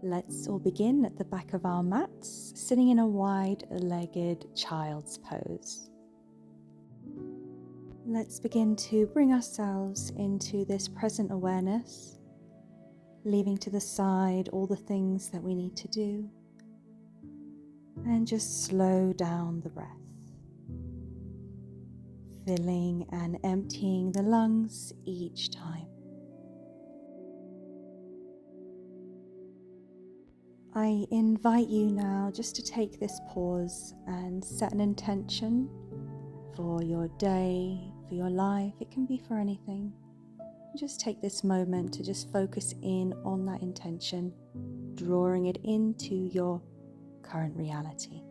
Let's all begin at the back of our mats, sitting in a wide-legged child's pose. Let's begin to bring ourselves into this present awareness, leaving to the side all the things that we need to do, and just slow down the breath, filling and emptying the lungs each time. I invite you now just to take this pause and set an intention for your day, for your life. It can be for anything. Just take this moment to just focus in on that intention, drawing it into your current reality.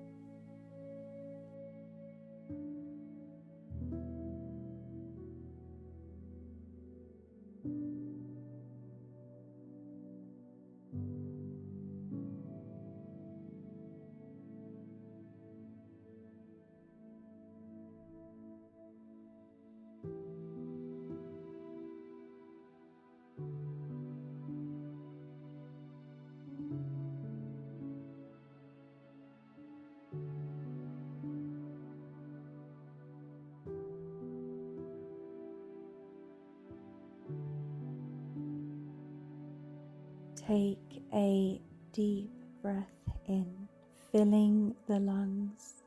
Take a deep breath in, filling the lungs.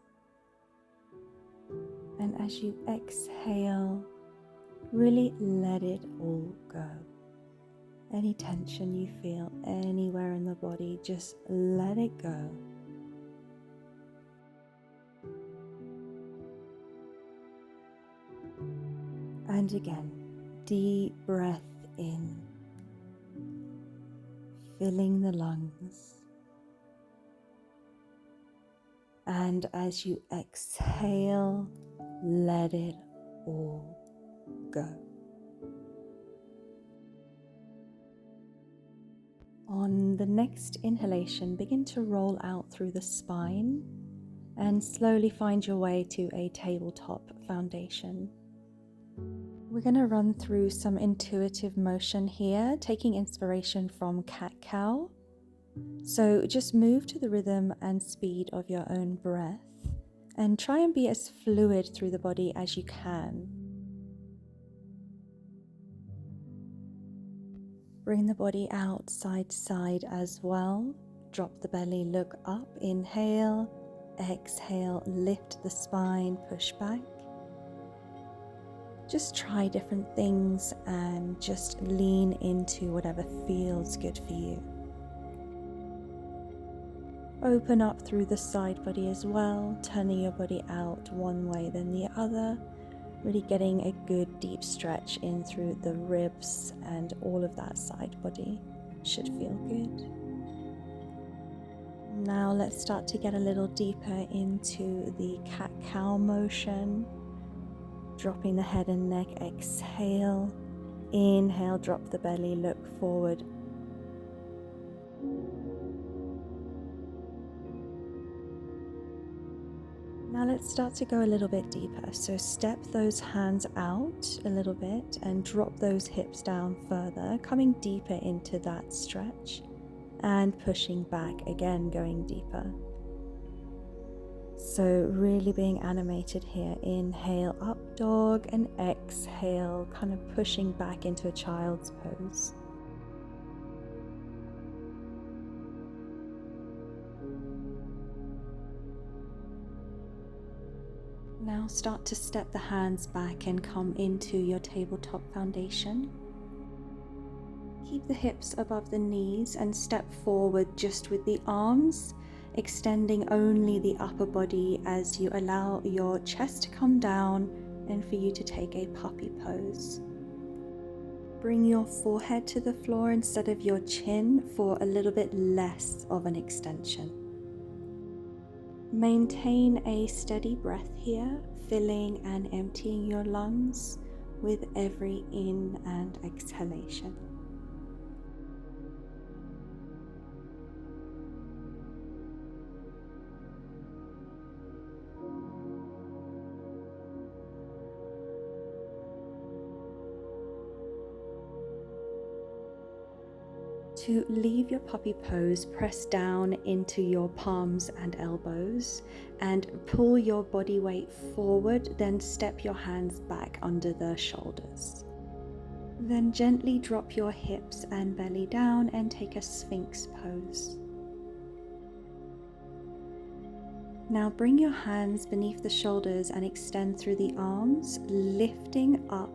And as you exhale, really let it all go. Any tension you feel anywhere in the body, just let it go. And again, deep breath in, filling the lungs. And as you exhale, let it all go. On the next inhalation, begin to roll out through the spine and slowly find your way to a tabletop foundation. We're going to run through some intuitive motion here, taking inspiration from cat-cow. So just move to the rhythm and speed of your own breath and try and be as fluid through the body as you can. Bring the body out side to side as well. Drop the belly, look up, inhale, exhale, lift the spine, push back. Just try different things and just lean into whatever feels good for you. Open up through the side body as well, turning your body out one way then the other, really getting a good deep stretch in through the ribs, and all of that side body should feel good. Now let's start to get a little deeper into the cat-cow motion. Dropping the head and neck, exhale. Inhale, drop the belly, look forward. Now let's start to go a little bit deeper. So step those hands out a little bit and drop those hips down further, coming deeper into that stretch and pushing back again, going deeper. So really being animated here. Inhale, up dog, and exhale, kind of pushing back into a child's pose. Now start to step the hands back and come into your tabletop foundation. Keep the hips above the knees and step forward just with the arms, extending only the upper body as you allow your chest to come down and for you to take a puppy pose. Bring your forehead to the floor instead of your chin for a little bit less of an extension. Maintain a steady breath here, filling and emptying your lungs with every in and exhalation. To leave your puppy pose, press down into your palms and elbows and pull your body weight forward, then step your hands back under the shoulders. Then gently drop your hips and belly down and take a Sphinx pose. Now bring your hands beneath the shoulders and extend through the arms, lifting up.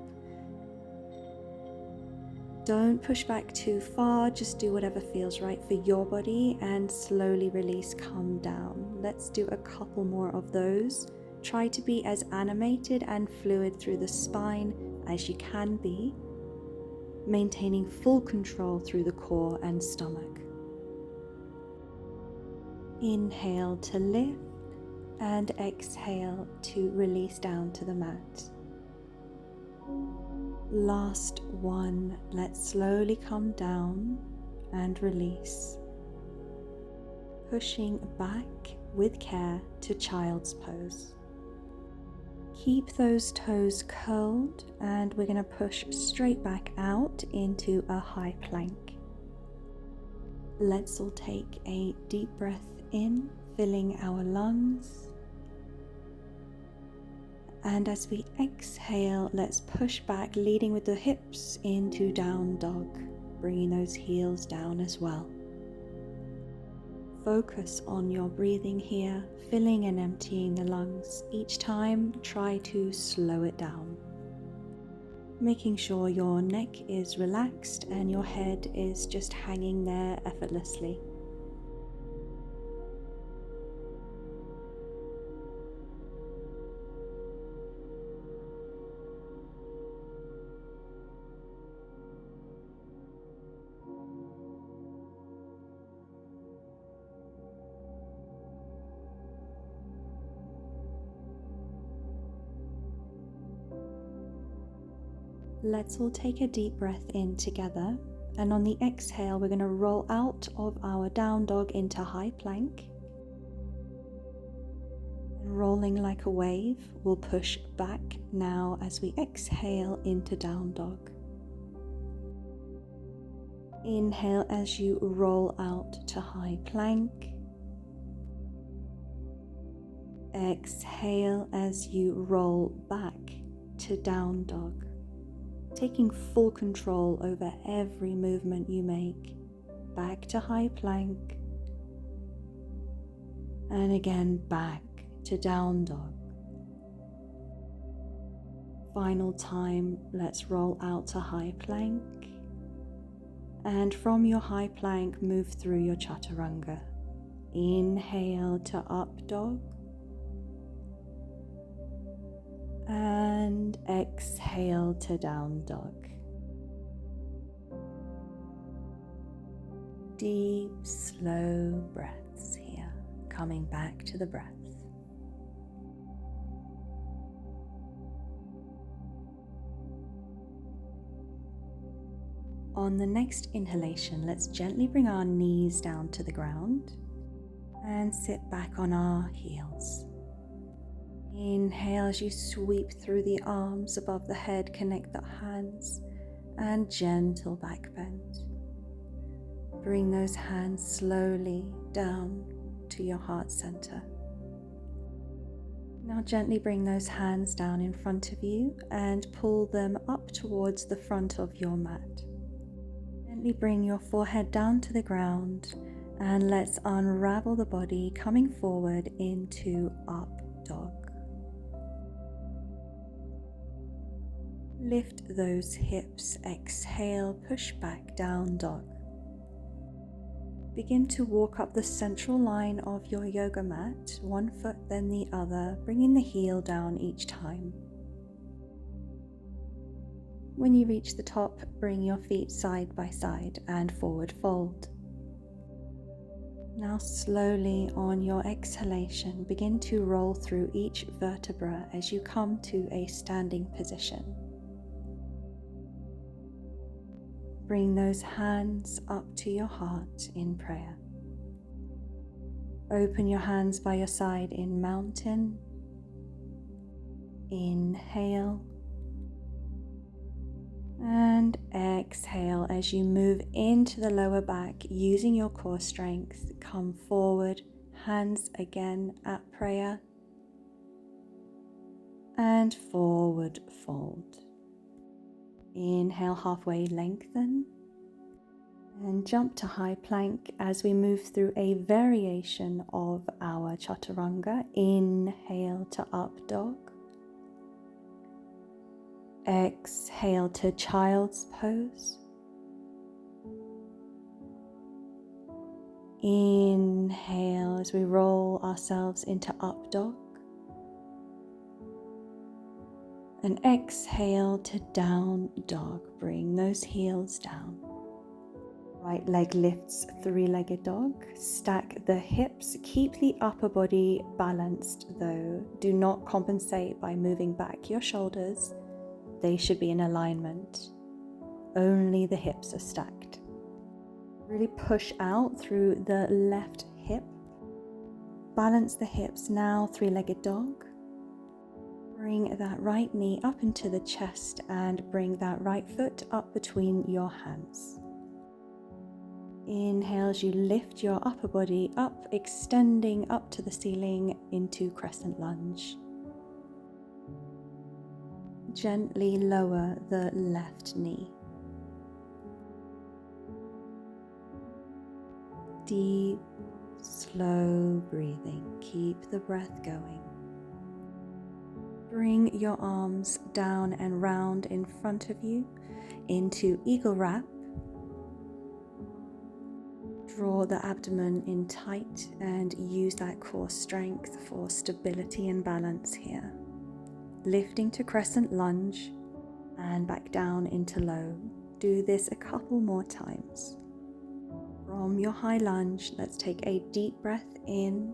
Don't push back too far, just do whatever feels right for your body and slowly release, come down. Let's do a couple more of those. Try to be as animated and fluid through the spine as you can be, maintaining full control through the core and stomach. Inhale to lift and exhale to release down to the mat. Last one, let's slowly come down and release. Pushing back with care to child's pose. Keep those toes curled and we're going to push straight back out into a high plank. Let's all take a deep breath in, filling our lungs. And as we exhale, let's push back, leading with the hips into down dog, bringing those heels down as well. Focus on your breathing here, filling and emptying the lungs. Each time, try to slow it down. Making sure your neck is relaxed and your head is just hanging there effortlessly. Let's all take a deep breath in together, and on the exhale we're going to roll out of our down dog into high plank. And rolling like a wave, we'll push back now as we exhale into down dog. Inhale as you roll out to high plank. Exhale as you roll back to down dog. Taking full control over every movement you make. Back to high plank. And again back to down dog. Final time, let's roll out to high plank. And from your high plank, move through your chaturanga. Inhale to up dog. And exhale to down dog. Deep, slow breaths here, coming back to the breath. On the next inhalation, let's gently bring our knees down to the ground and sit back on our heels. Inhale as you sweep through the arms above the head, connect the hands, and gentle back bend. Bring those hands slowly down to your heart center. Now gently bring those hands down in front of you and pull them up towards the front of your mat. Gently bring your forehead down to the ground and let's unravel the body, coming forward into up dog. Lift those hips, exhale, push back, down dog. Begin to walk up the central line of your yoga mat, one foot then the other, bringing the heel down each time. When you reach the top, bring your feet side by side and forward fold. Now slowly on your exhalation, begin to roll through each vertebra as you come to a standing position. Bring those hands up to your heart in prayer. Open your hands by your side in mountain. Inhale. And exhale as you move into the lower back, using your core strength. Come forward, hands again at prayer, and forward fold. Inhale, halfway lengthen, and jump to high plank as we move through a variation of our chaturanga. Inhale to up dog. Exhale to child's pose. Inhale as we roll ourselves into up dog. And exhale to down dog. Bring those heels down. Right leg lifts, three-legged dog. Stack the hips. Keep the upper body balanced though. Do not compensate by moving back your shoulders. They should be in alignment. Only the hips are stacked. Really push out through the left hip. Balance the hips now, three-legged dog. Bring that right knee up into the chest and bring that right foot up between your hands. Inhale as you lift your upper body up, extending up to the ceiling into crescent lunge. Gently lower the left knee. Deep, slow breathing. Keep the breath going. Bring your arms down and round in front of you into eagle wrap. Draw the abdomen in tight and use that core strength for stability and balance here. Lifting to crescent lunge and back down into low. Do this a couple more times. From your high lunge, let's take a deep breath in.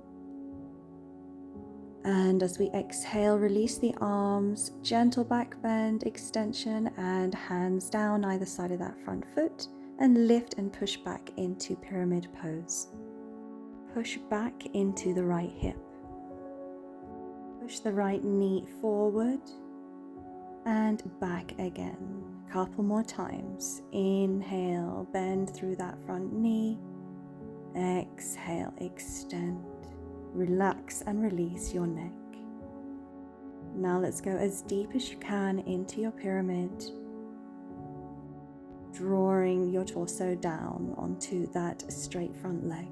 And as we exhale, release the arms, gentle back bend, extension, and hands down either side of that front foot, and lift and push back into pyramid pose. Push back into the right hip. Push the right knee forward and back again. Couple more times. Inhale, bend through that front knee. Exhale, extend. Relax and release your neck. Now let's go as deep as you can into your pyramid, drawing your torso down onto that straight front leg.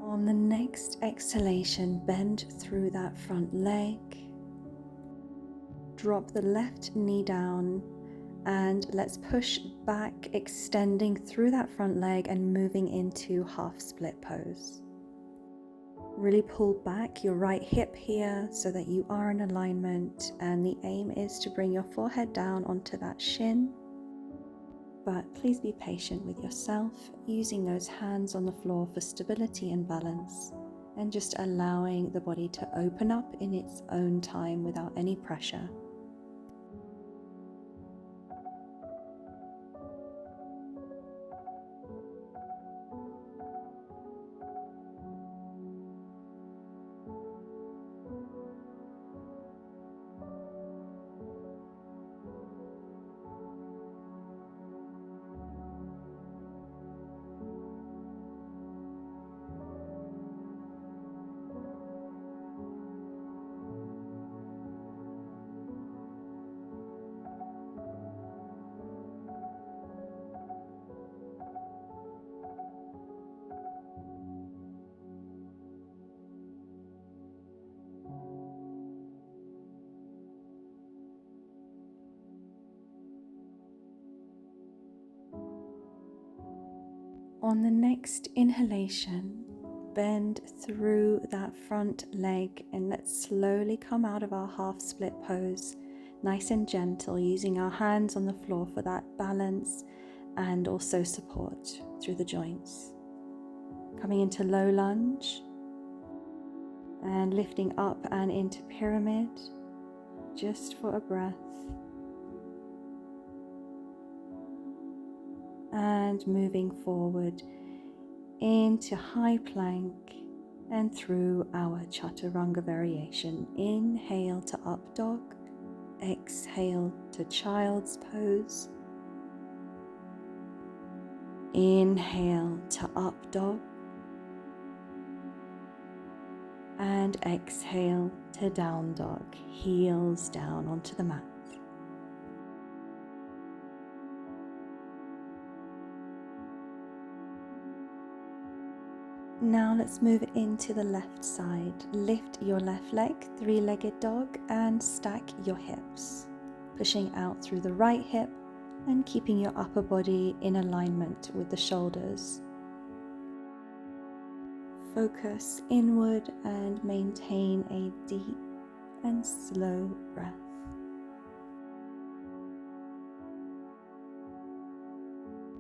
On the next exhalation, bend through that front leg. Drop the left knee down and let's push back, extending through that front leg and moving into half split pose. Really pull back your right hip here so that you are in alignment, and the aim is to bring your forehead down onto that shin. But please be patient with yourself, using those hands on the floor for stability and balance, and just allowing the body to open up in its own time without any pressure. On the next inhalation, bend through that front leg and let's slowly come out of our half split pose, nice and gentle, using our hands on the floor for that balance and also support through the joints. Coming into low lunge and lifting up and into pyramid, just for a breath. And moving forward into high plank and through our chaturanga variation. Inhale to up dog, exhale to child's pose. Inhale to up dog and exhale to down dog, heels down onto the mat. Now let's move into the left side. Lift your left leg, three-legged dog, and stack your hips, pushing out through the right hip and keeping your upper body in alignment with the shoulders. Focus inward and maintain a deep and slow breath.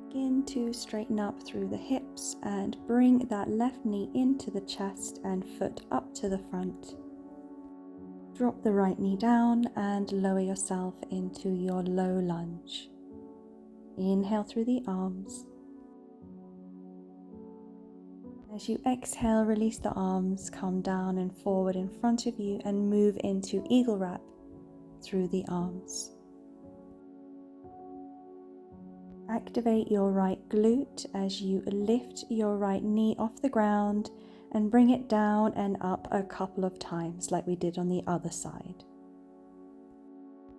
Begin to straighten up through the hips and bring that left knee into the chest and foot up to the front. Drop the right knee down and lower yourself into your low lunge. Inhale through the arms. As you exhale, release the arms, come down and forward in front of you and move into eagle wrap through the arms. Activate your right glute as you lift your right knee off the ground and bring it down and up a couple of times like we did on the other side.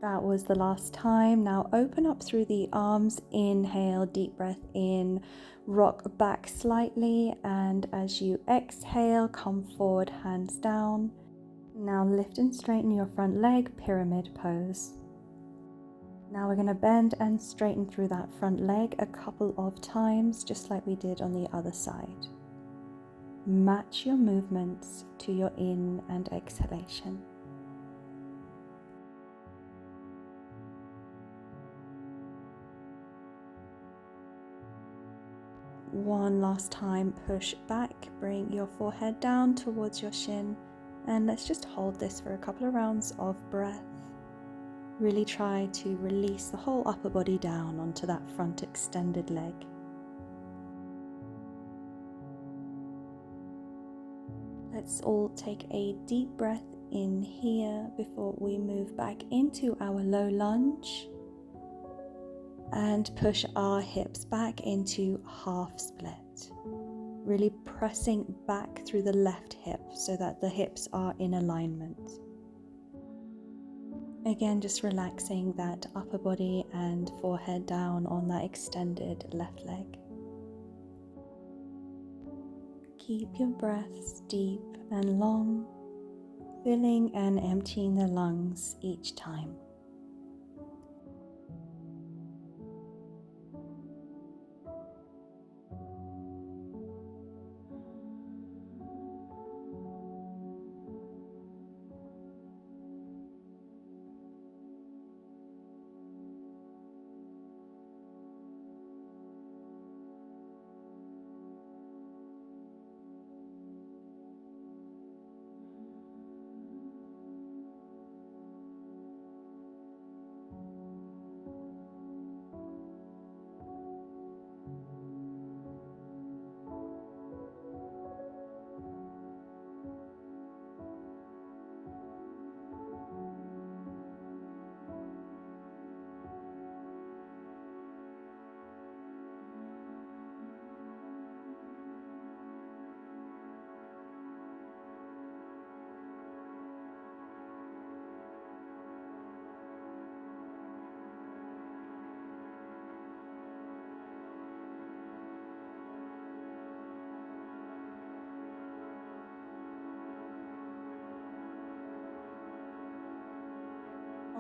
That was the last time. Now open up through the arms, inhale, deep breath in, rock back slightly, and as you exhale, come forward, hands down. Now lift and straighten your front leg, pyramid pose. Now we're going to bend and straighten through that front leg a couple of times, just like we did on the other side. Match your movements to your in and exhalation. One last time, push back, bring your forehead down towards your shin, and let's just hold this for a couple of rounds of breath. Really try to release the whole upper body down onto that front extended leg. Let's all take a deep breath in here before we move back into our low lunge and push our hips back into half split. Really pressing back through the left hip so that the hips are in alignment. Again, just relaxing that upper body and forehead down on that extended left leg. Keep your breaths deep and long, filling and emptying the lungs each time.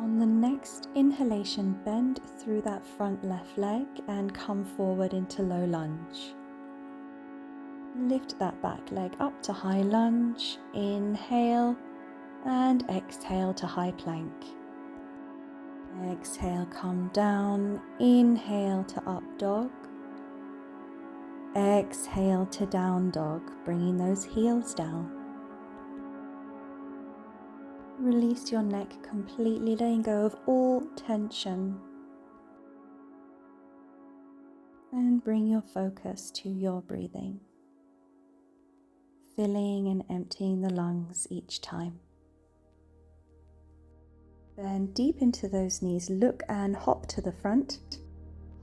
On the next inhalation, bend through that front left leg and come forward into low lunge. Lift that back leg up to high lunge, inhale, and exhale to high plank. Exhale, come down, inhale to up dog. Exhale to down dog, bringing those heels down. Release your neck completely, letting go of all tension. And bring your focus to your breathing. filling and emptying the lungs each time. Bend deep into those knees, look and hop to the front.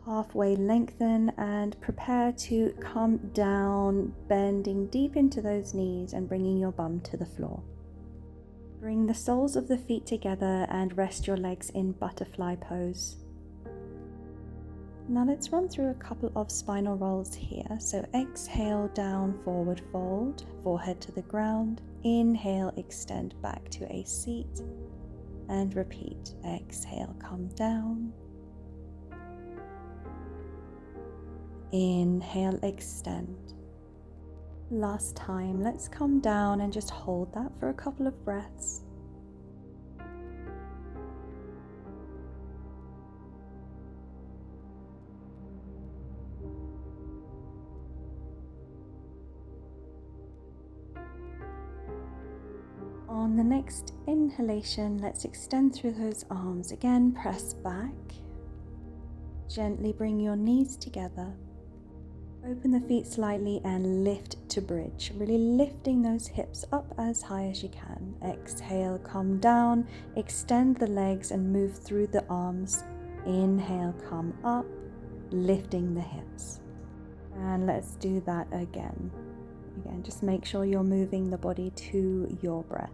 Halfway lengthen and prepare to come down, bending deep into those knees and bringing your bum to the floor. Bring the soles of the feet together and rest your legs in butterfly pose. Now let's run through a couple of spinal rolls here. So exhale, down, forward fold, forehead to the ground. Inhale, extend back to a seat. And repeat. Exhale, come down. Inhale, extend. Last time, let's come down and just hold that for a couple of breaths. On the next inhalation, let's extend through those arms. Again, press back. Gently bring your knees together. Open the feet slightly and lift to bridge. Really lifting those hips up as high as you can. Exhale, come down. Extend the legs and move through the arms. Inhale, come up, lifting the hips. And let's do that again. Again, just make sure you're moving the body to your breath.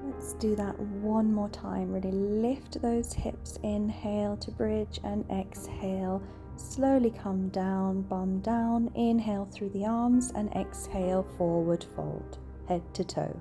Let's do that one more time. Really lift those hips. Inhale to bridge and exhale. Slowly come down, bum down. Inhale through the arms and exhale, forward fold, head to toe.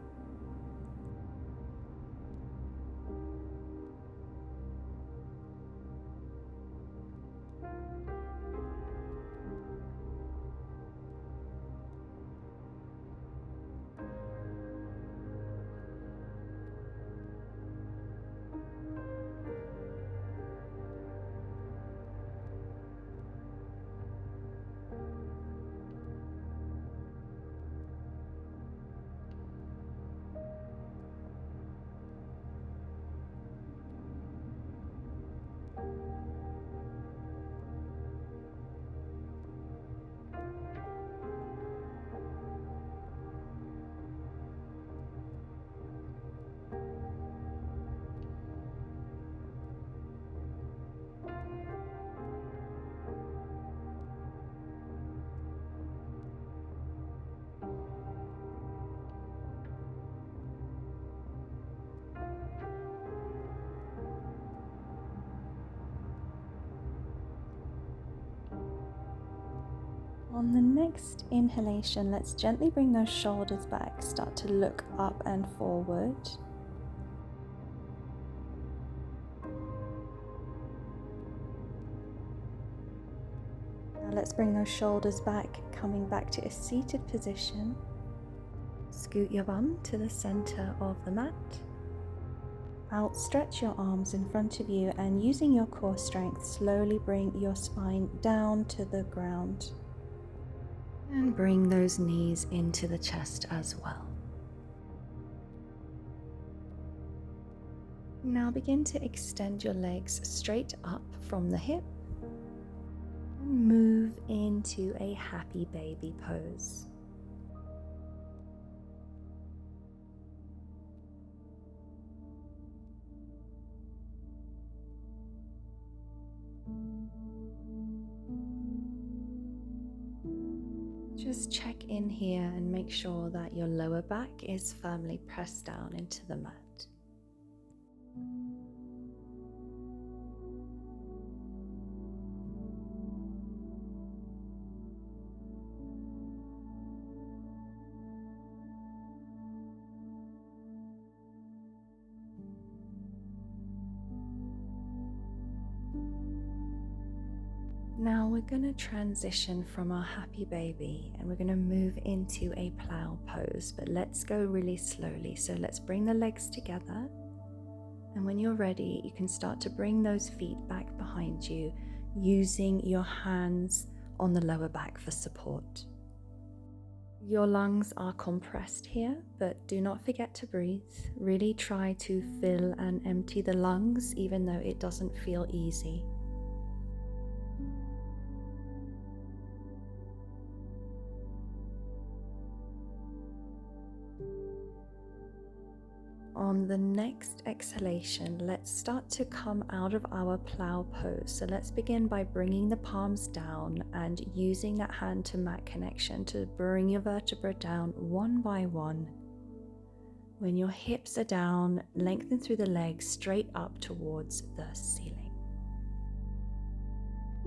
On the next inhalation, let's gently bring those shoulders back. Start to look up and forward. Now let's bring those shoulders back, coming back to a seated position. Scoot your bum to the center of the mat. Outstretch your arms in front of you and using your core strength, slowly bring your spine down to the ground. And bring those knees into the chest as well. Now begin to extend your legs straight up from the hip and move into a happy baby pose. Just check in here and make sure that your lower back is firmly pressed down into the mat. Now we're going to transition from our happy baby and we're going to move into a plow pose, but let's go really slowly. So let's bring the legs together, and when you're ready you can start to bring those feet back behind you using your hands on the lower back for support. Your lungs are compressed here, but do not forget to breathe. Really try to fill and empty the lungs even though it doesn't feel easy. On the next exhalation, let's start to come out of our plow pose. So let's begin by bringing the palms down and using that hand to mat connection to bring your vertebra down one by one. When your hips are down, lengthen through the legs straight up towards the ceiling.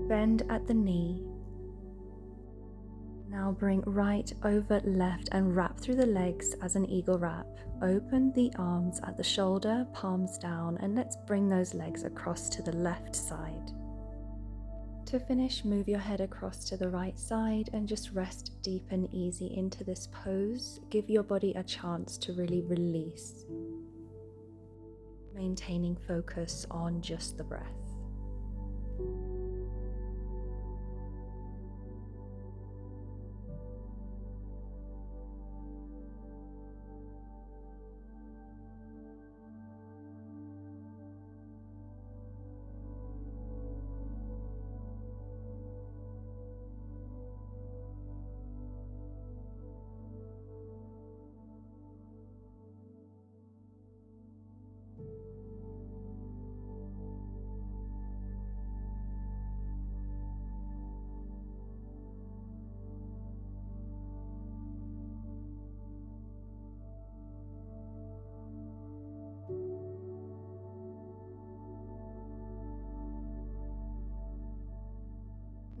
Bend at the knee. Now bring right over left and wrap through the legs as an eagle wrap. Open the arms at the shoulder, palms down, and let's bring those legs across to the left side. To finish, move your head across to the right side and just rest deep and easy into this pose. Give your body a chance to really release, maintaining focus on just the breath.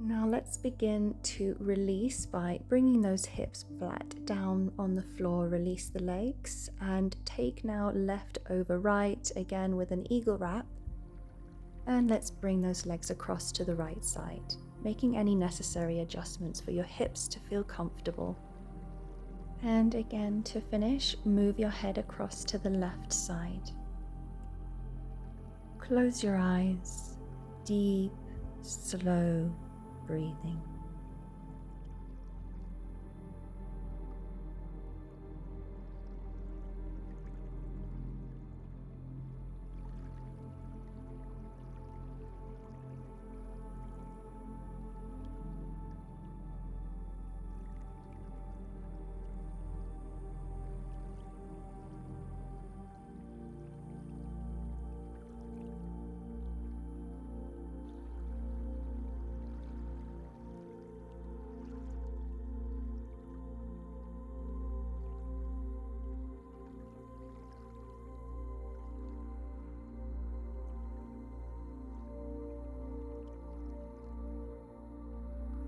Now let's begin to release by bringing those hips flat down on the floor. Release the legs and take now left over right, again with an eagle wrap. And let's bring those legs across to the right side, making any necessary adjustments for your hips to feel comfortable. And again, to finish, move your head across to the left side. Close your eyes, deep, slow breathing.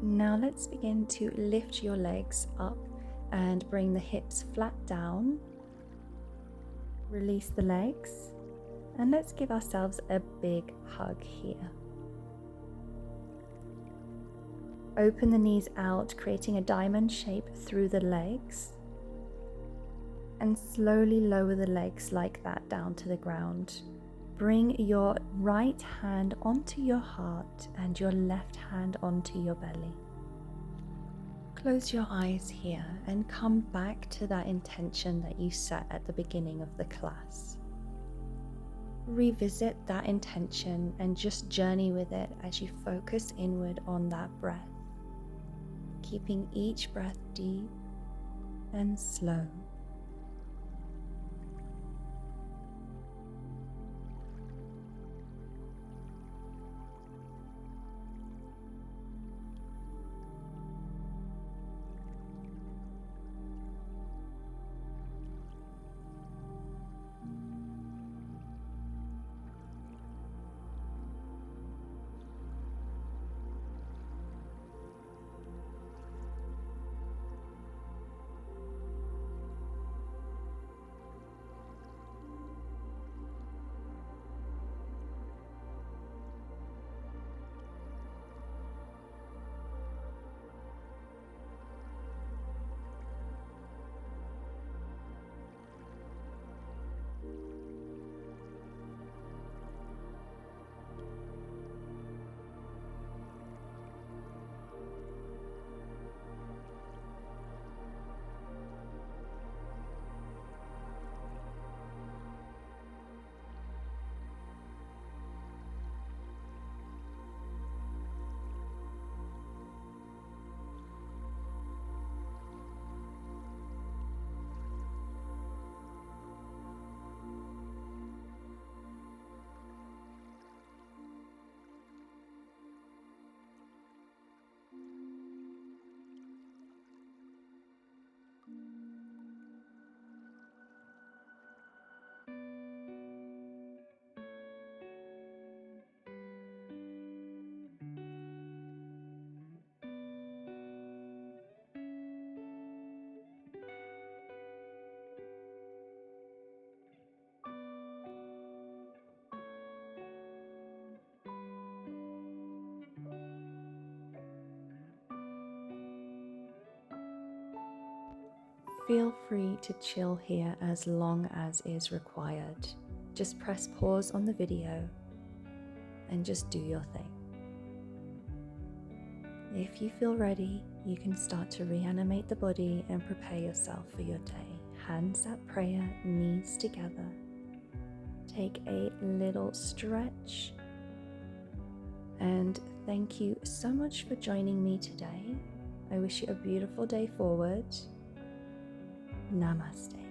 Now let's begin to lift your legs up and bring the hips flat down. Release the legs and let's give ourselves a big hug here. Open the knees out, creating a diamond shape through the legs, and slowly lower the legs like that down to the ground. Bring your right hand onto your heart and your left hand onto your belly. Close your eyes here and come back to that intention that you set at the beginning of the class. Revisit that intention and just journey with it as you focus inward on that breath, keeping each breath deep and slow. Feel free to chill here as long as is required. Just press pause on the video and just do your thing. If you feel ready, you can start to reanimate the body and prepare yourself for your day. Hands at prayer, knees together. Take a little stretch. And thank you so much for joining me today. I wish you a beautiful day forward. Namaste.